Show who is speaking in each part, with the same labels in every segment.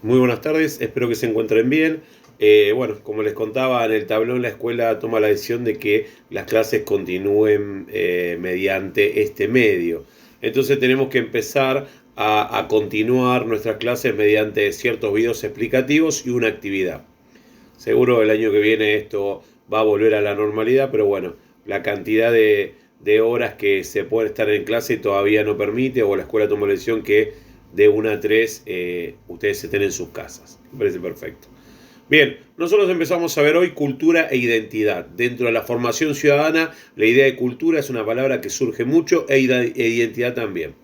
Speaker 1: Muy buenas tardes, espero que se encuentren bien. Bueno, como les contaba en el tablón, la escuela toma la decisión de que las clases continúen mediante este medio. Entonces tenemos que empezar a continuar nuestras clases mediante ciertos videos explicativos y una actividad. Seguro el año que viene esto va a volver a la normalidad, pero bueno, la cantidad de horas que se puede estar en clase todavía no permite, o la escuela toma la decisión que de 1 a 3 ustedes estén en sus casas. Me parece perfecto. Bien, nosotros empezamos a ver hoy cultura e identidad. Dentro de la formación ciudadana, la idea de cultura es una palabra que surge mucho e identidad también.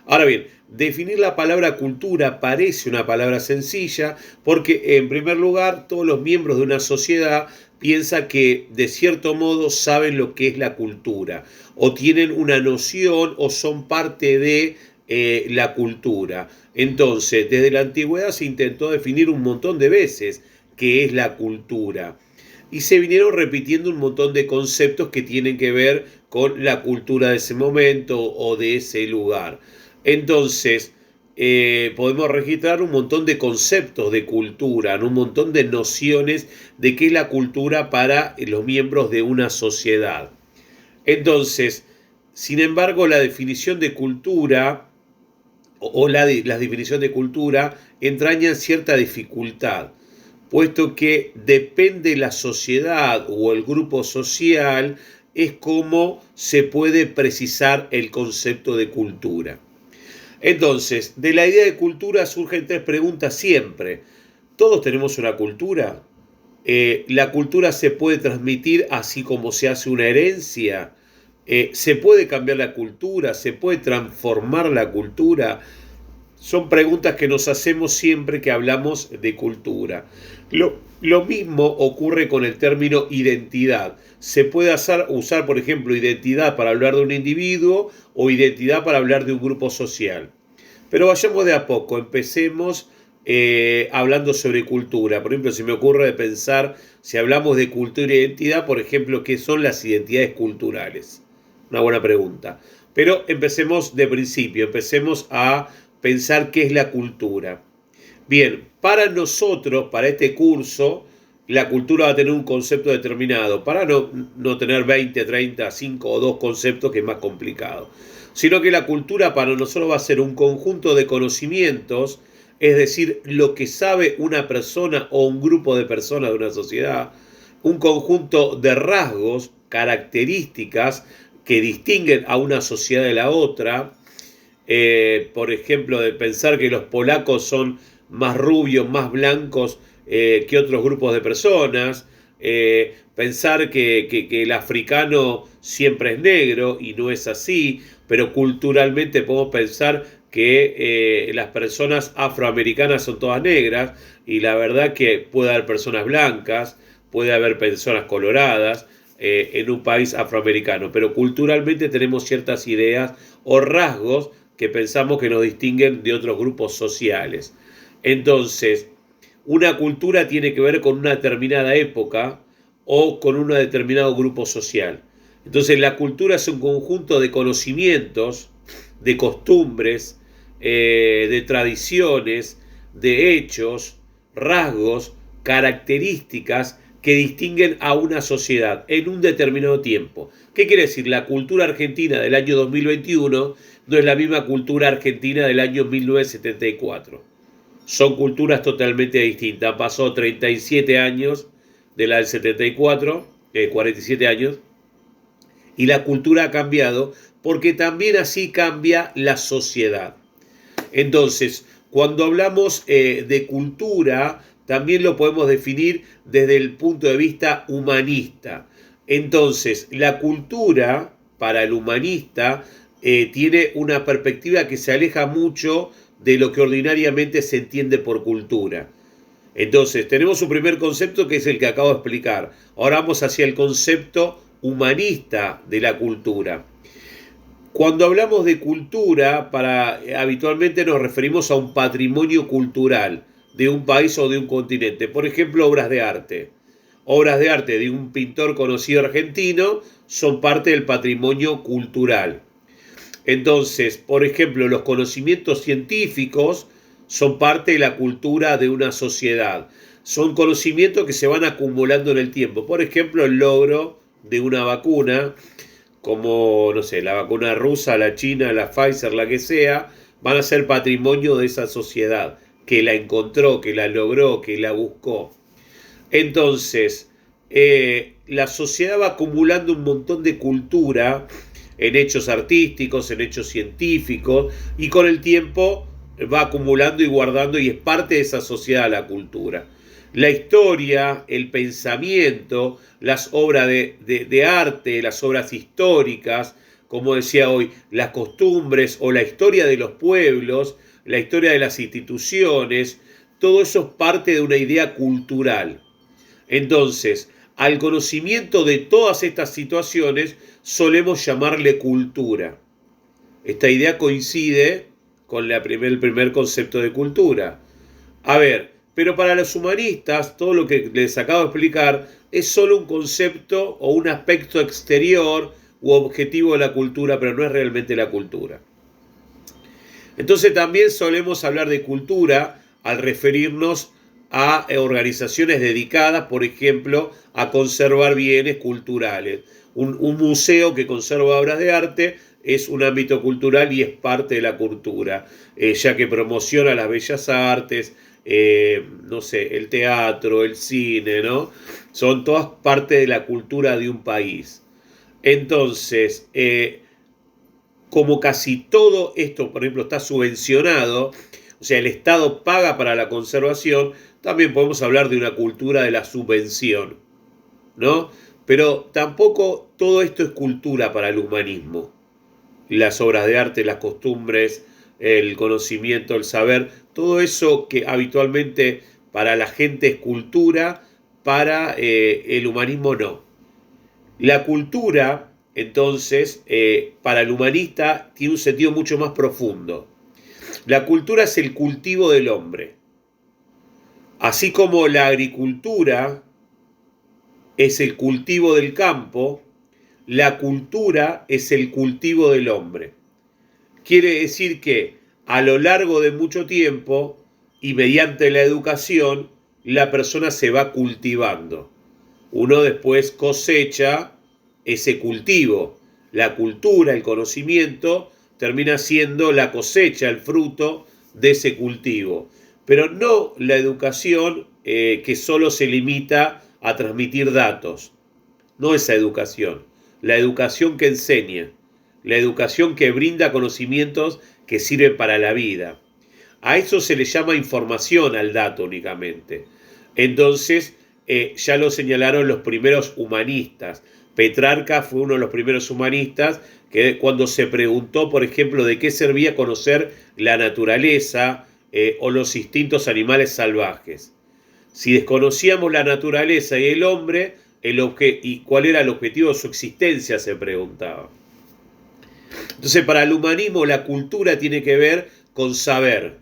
Speaker 1: Ahora bien, definir la palabra cultura parece una palabra sencilla porque, en primer lugar, todos los miembros de una sociedad piensan que de cierto modo saben lo que es la cultura o tienen una noción o son parte de la cultura. Entonces, desde la antigüedad se intentó definir un montón de veces qué es la cultura y se vinieron repitiendo un montón de conceptos que tienen que ver con la cultura de ese momento o de ese lugar. Entonces, podemos registrar un montón de conceptos de cultura, ¿no? Un montón de nociones de qué es la cultura para los miembros de una sociedad. Entonces, sin embargo, la definición de cultura la definición de cultura entrañan cierta dificultad, puesto que depende la sociedad o el grupo social, es como se puede precisar el concepto de cultura. Entonces, de la idea de cultura surgen tres preguntas siempre. ¿Todos tenemos una cultura? ¿La cultura se puede transmitir así como se hace una herencia? ¿Se puede cambiar la cultura? ¿Se puede transformar la cultura? Son preguntas que nos hacemos siempre que hablamos de cultura. Lo mismo ocurre con el término identidad. Se puede usar, por ejemplo, identidad para hablar de un individuo o identidad para hablar de un grupo social. Pero vayamos de a poco, empecemos hablando sobre cultura. Por ejemplo, se me ocurre pensar, si hablamos de cultura e identidad, por ejemplo, ¿qué son las identidades culturales? Una buena pregunta. Pero empecemos de principio, empecemos a pensar qué es la cultura. Bien, para nosotros, para este curso, la cultura va a tener un concepto determinado, para no tener 20, 30, 5 o 2 conceptos, que es más complicado. Sino que la cultura para nosotros va a ser un conjunto de conocimientos, es decir, lo que sabe una persona o un grupo de personas de una sociedad, un conjunto de rasgos, características que distinguen a una sociedad de la otra. Por ejemplo, de pensar que los polacos son más rubios, más blancos que otros grupos de personas, pensar que el africano siempre es negro y no es así, pero culturalmente podemos pensar que las personas afroamericanas son todas negras y la verdad que puede haber personas blancas, puede haber personas coloradas en un país afroamericano, pero culturalmente tenemos ciertas ideas o rasgos que pensamos que nos distinguen de otros grupos sociales. Entonces, una cultura tiene que ver con una determinada época o con un determinado grupo social. Entonces, la cultura es un conjunto de conocimientos, de costumbres, de tradiciones, de hechos, rasgos, características que distinguen a una sociedad en un determinado tiempo. ¿Qué quiere decir? La cultura argentina del año 2021 no es la misma cultura argentina del año 1974. Son culturas totalmente distintas. Pasó 37 años de la del 74, 47 años, y la cultura ha cambiado porque también así cambia la sociedad. Entonces, cuando hablamos de cultura, también lo podemos definir desde el punto de vista humanista. Entonces, la cultura para el humanista tiene una perspectiva que se aleja mucho de lo que ordinariamente se entiende por cultura. Entonces, tenemos un primer concepto que es el que acabo de explicar. Ahora vamos hacia el concepto humanista de la cultura. Cuando hablamos de cultura, habitualmente nos referimos a un patrimonio cultural de un país o de un continente. Por ejemplo, obras de arte. Obras de arte de un pintor conocido argentino son parte del patrimonio cultural. Entonces, por ejemplo, los conocimientos científicos son parte de la cultura de una sociedad. Son conocimientos que se van acumulando en el tiempo. Por ejemplo, el logro de una vacuna, como, no sé, la vacuna rusa, la china, la Pfizer, la que sea, van a ser patrimonio de esa sociedad, que la encontró, que la logró, que la buscó. Entonces, la sociedad va acumulando un montón de cultura en hechos artísticos, en hechos científicos, y con el tiempo va acumulando y guardando, y es parte de esa sociedad la cultura. La historia, el pensamiento, las obras de arte, las obras históricas, como decía hoy, las costumbres o la historia de los pueblos, la historia de las instituciones, todo eso es parte de una idea cultural. Entonces, al conocimiento de todas estas situaciones solemos llamarle cultura. Esta idea coincide con el primer concepto de cultura. A ver, pero para los humanistas, todo lo que les acabo de explicar es solo un concepto o un aspecto exterior u objetivo de la cultura, pero no es realmente la cultura. Entonces también solemos hablar de cultura al referirnos a organizaciones dedicadas, por ejemplo, a conservar bienes culturales. Un museo que conserva obras de arte es un ámbito cultural y es parte de la cultura, ya que promociona las bellas artes, no sé, el teatro, el cine, ¿no? Son todas parte de la cultura de un país. Entonces, como casi todo esto, por ejemplo, está subvencionado, o sea, el Estado paga para la conservación, también podemos hablar de una cultura de la subvención, ¿no? Pero tampoco todo esto es cultura para el humanismo. Las obras de arte, las costumbres, el conocimiento, el saber, todo eso que habitualmente para la gente es cultura, para el humanismo no. La cultura, entonces, para el humanista tiene un sentido mucho más profundo. La cultura es el cultivo del hombre. Así como la agricultura es el cultivo del campo, la cultura es el cultivo del hombre. Quiere decir que a lo largo de mucho tiempo y mediante la educación, la persona se va cultivando. Uno después cosecha ese cultivo. La cultura, el conocimiento, termina siendo la cosecha, el fruto de ese cultivo. Pero no la educación que solo se limita a transmitir datos. No esa educación. La educación que enseña. La educación que brinda conocimientos que sirven para la vida. A eso se le llama información al dato únicamente. Entonces, ya lo señalaron los primeros humanistas. Petrarca fue uno de los primeros humanistas que cuando se preguntó, por ejemplo, de qué servía conocer la naturaleza o los instintos animales salvajes. Si desconocíamos la naturaleza y el hombre, y cuál era el objetivo de su existencia, se preguntaba. Entonces, para el humanismo, la cultura tiene que ver con saber,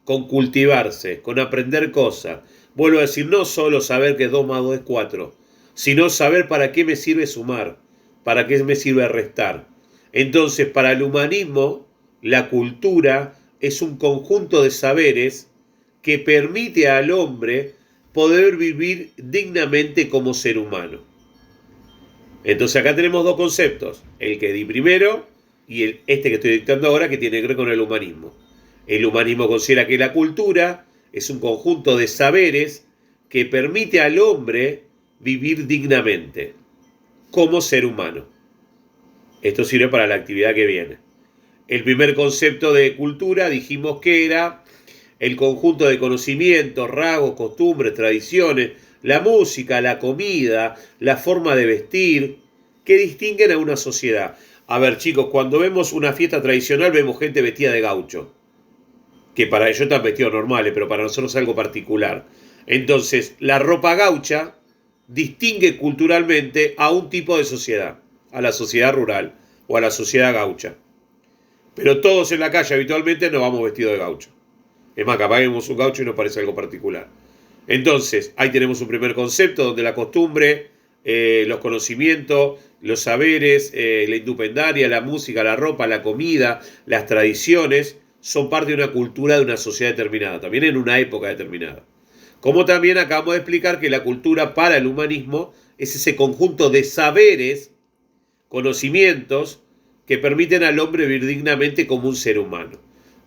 Speaker 1: con cultivarse, con aprender cosas. Vuelvo a decir, no solo saber que 2 más 2 es 4, sino saber para qué me sirve sumar, para qué me sirve restar. Entonces, para el humanismo, la cultura es un conjunto de saberes que permite al hombre poder vivir dignamente como ser humano. Entonces acá tenemos dos conceptos, el que di primero y este que estoy dictando ahora, que tiene que ver con el humanismo. El humanismo considera que la cultura es un conjunto de saberes que permite al hombre vivir dignamente como ser humano. Esto sirve para la actividad que viene. El primer concepto de cultura dijimos que era el conjunto de conocimientos, rasgos, costumbres, tradiciones, la música, la comida, la forma de vestir, que distinguen a una sociedad. A ver, chicos, cuando vemos una fiesta tradicional vemos gente vestida de gaucho, que para ellos están vestidos normales, pero para nosotros es algo particular. Entonces, la ropa gaucha distingue culturalmente a un tipo de sociedad, a la sociedad rural o a la sociedad gaucha. Pero todos en la calle habitualmente no vamos vestidos de gaucho. Es más, capaz vemos un gaucho y nos parece algo particular. Entonces, ahí tenemos un primer concepto donde la costumbre, los conocimientos, los saberes, la indumentaria, la música, la ropa, la comida, las tradiciones son parte de una cultura de una sociedad determinada, también en una época determinada. Como también acabamos de explicar que la cultura para el humanismo es ese conjunto de saberes, conocimientos, que permiten al hombre vivir dignamente como un ser humano.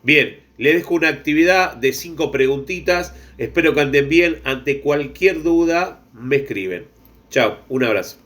Speaker 1: Bien, le dejo una actividad de 5 preguntitas. Espero que anden bien. Ante cualquier duda, me escriben. Chao, un abrazo.